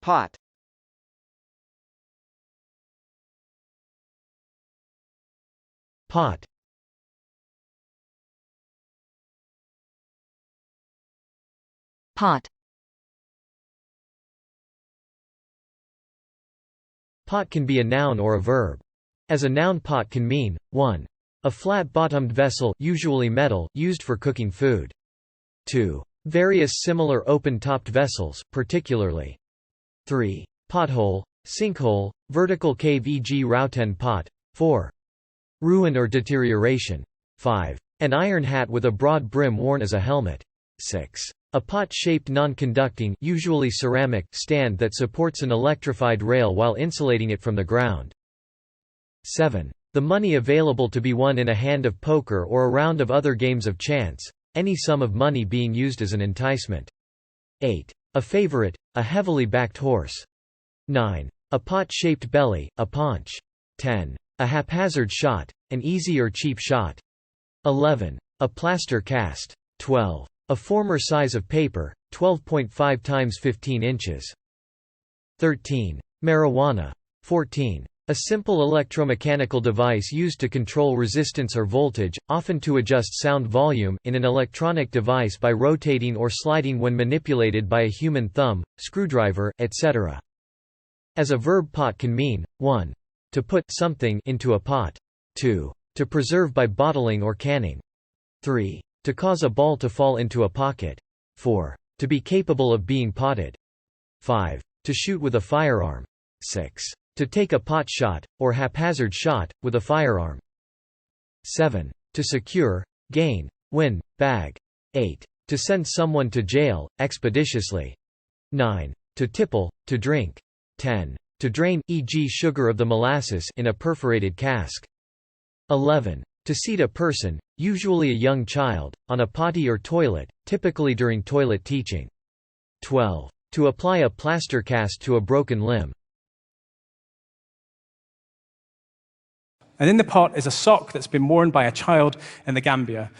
Pot. Pot. Pot. Pot can be a noun or a verb. As a noun, pot can mean 1. A flat-bottomed vessel, usually metal, used for cooking food. 2. Various similar open-topped vessels, particularly 3. Pothole, sinkhole, vertical cave e.g. Rowten Pot. 4. Ruin or deterioration. 5. An iron hat with a broad brim worn as a helmet. 6. A pot-shaped non-conducting, usually ceramic, stand that supports an electrified rail while insulating it from the ground. 7. The money available to be won in a hand of poker or a round of other games of chance, any sum of money being used as an enticement. 8. A favorite, a heavily backed horse. 9. A pot-shaped belly, a paunch. 10. A haphazard shot, an easy or cheap shot. 11. A plaster cast. 12. A former size of paper, 12.5 times 15 inches. 13. Marijuana. 14. A simple electromechanical device used to control resistance or voltage, often to adjust sound volume, in an electronic device by rotating or sliding when manipulated by a human thumb, screwdriver, etc. As a verb, pot can mean 1. To put something into a pot. 2. To preserve by bottling or canning. 3. To cause a ball to fall into a pocket. 4. To be capable of being potted. 5. To shoot with a firearm. 6. To take a pot shot, or haphazard shot, with a firearm. 7. To secure, gain, win, bag. 8. To send someone to jail, expeditiously. 9. To tipple, to drink. 10. To drain, e.g. sugar of the molasses, in a perforated cask. 11. To seat a person, usually a young child, on a potty or toilet, typically during toilet teaching. 12. To apply a plaster cast to a broken limb. And in the pot is a sock that's been worn by a child in the Gambia.